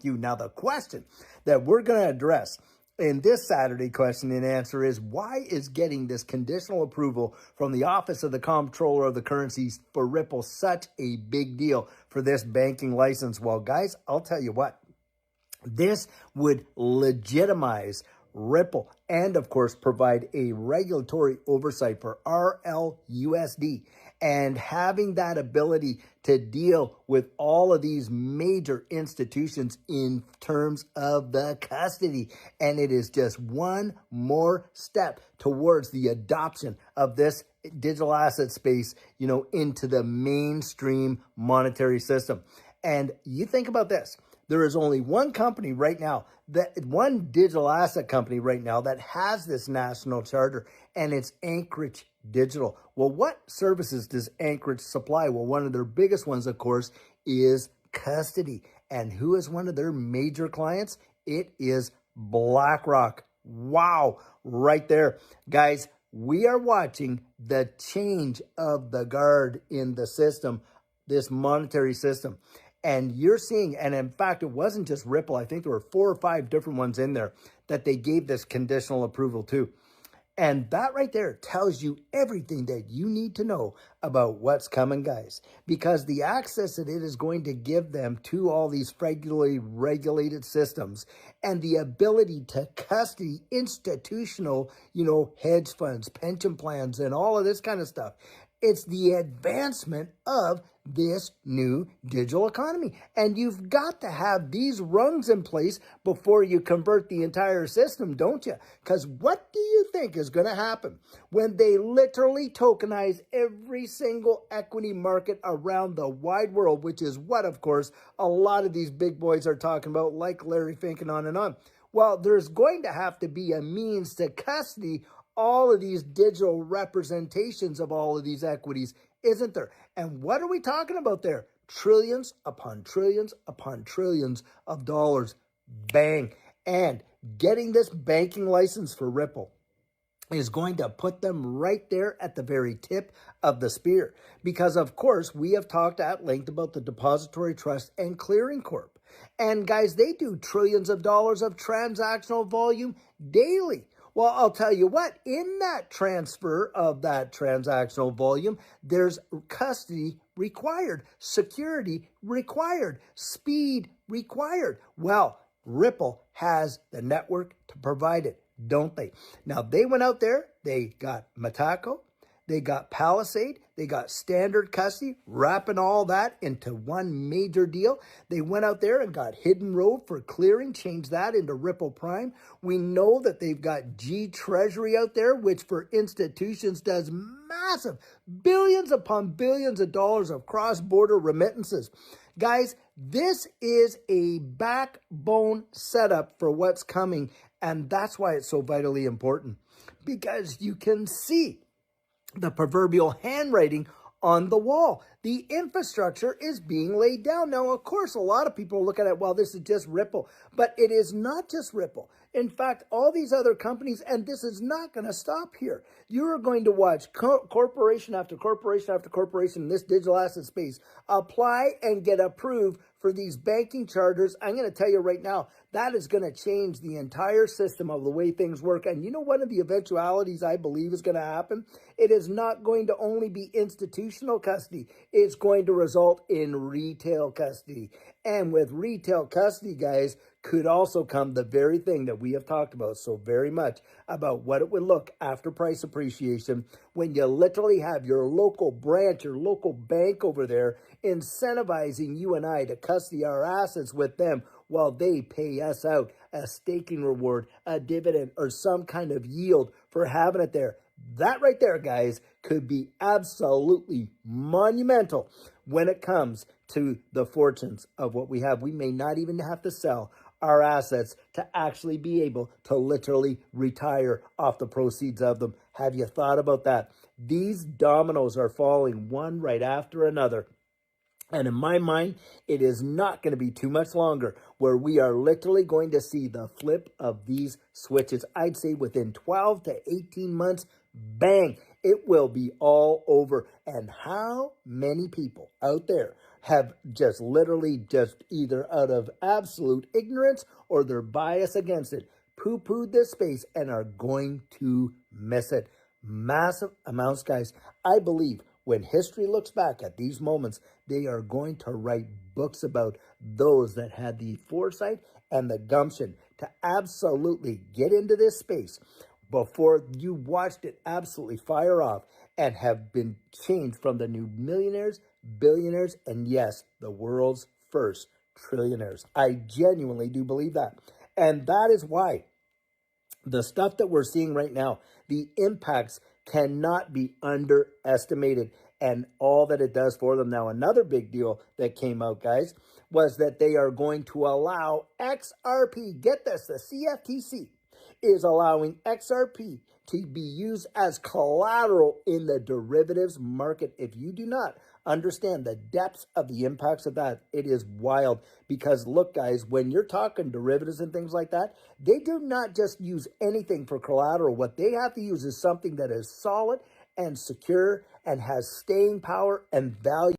with you. Now, the question that we're going to address in this Saturday question and answer is, why is getting this conditional approval from the Office of the Comptroller of the Currencies for Ripple such a big deal for this banking license? Well, guys, I'll tell you what. This would legitimize Ripple and, of course, provide a regulatory oversight for RLUSD. And having that ability to deal with all of these major institutions in terms of the custody. And it is just one more step towards the adoption of this digital asset space, into the mainstream monetary system. And you think about this. There is only one company right now, one digital asset company right now that has this national charter, and it's Anchorage Digital. Well, what services does Anchorage supply? Well, one of their biggest ones, of course, is custody. And who is one of their major clients? It is BlackRock. Wow, right there. Guys, we are watching the change of the guard in the system, this monetary system. And you're seeing, and in fact, it wasn't just Ripple. I think there were 4 or 5 different ones in there that they gave this conditional approval to. And that right there tells you everything that you need to know about what's coming, guys, because the access that it is going to give them to all these federally regulated systems and the ability to custody institutional, hedge funds, pension plans, and all of this kind of stuff. It's the advancement of this new digital economy. And you've got to have these rungs in place before you convert the entire system, don't you? Because what do you think is going to happen when they literally tokenize every single equity market around the wide world, which is what, of course, a lot of these big boys are talking about, like Larry Fink and on and on. Well, there's going to have to be a means to custody all of these digital representations of all of these equities, isn't there? And what are we talking about there? Trillions upon trillions upon trillions of dollars. Bang. And getting this banking license for Ripple is going to put them right there at the very tip of the spear. Because, of course, we have talked at length about the Depository Trust and Clearing Corp. And, guys, they do trillions of dollars of transactional volume daily. Well, I'll tell you what, in that transfer of that transactional volume, there's custody required, security required, speed required. Well, Ripple has the network to provide it, don't they? Now, they went out there, they got Metaco, they got Palisade, they got standard custody, wrapping all that into one major deal. They went out there and got Hidden Road for clearing, changed that into Ripple Prime. We know that they've got G Treasury out there, which for institutions does massive billions upon billions of dollars of cross-border remittances. Guys, this is a backbone setup for what's coming, and that's why it's so vitally important, because you can see the proverbial handwriting on the wall. The infrastructure is being laid down. Now, of course, a lot of people are looking at, well, this is just Ripple, but it is not just Ripple. In fact, all these other companies, and this is not going to stop here. You are going to watch corporation after corporation after corporation in this digital asset space apply and get approved for these banking charters. I'm going to tell you right now, that is going to change the entire system of the way things work. And you know, one of the eventualities I believe is going to happen? It is not going to only be institutional custody. It's going to result in retail custody. And with retail custody, guys, could also come the very thing that we have talked about so very much about what it would look after price appreciation when you literally have your local branch, your local bank over there incentivizing you and I to custody our assets with them while they pay us out a staking reward, a dividend, or some kind of yield for having it there. That right there, guys, could be absolutely monumental when it comes to the fortunes of what we have. We may not even have to sell our assets to actually be able to literally retire off the proceeds of them. Have you thought about that? These dominoes are falling one right after another. And in my mind, it is not going to be too much longer where we are literally going to see the flip of these switches. I'd say within 12 to 18 months, bang, it will be all over. And how many people out there have just literally just either out of absolute ignorance or their bias against it, poo-pooed this space and are going to miss it. Massive amounts, guys. I believe when history looks back at these moments, they are going to write books about those that had the foresight and the gumption to absolutely get into this space before you watched it absolutely fire off and have been changed from the new millionaires, billionaires, and yes, the world's first trillionaires. I genuinely do believe that. And that is why the stuff that we're seeing right now, the impacts cannot be underestimated and all that it does for them. Now, another big deal that came out, guys, was that they are going to allow XRP, get this, the CFTC is allowing XRP to be used as collateral in the derivatives market. If you do not understand the depths of the impacts of that, it is wild. Because look, guys, when you're talking derivatives and things like that, they do not just use anything for collateral. What they have to use is something that is solid and secure and has staying power and value.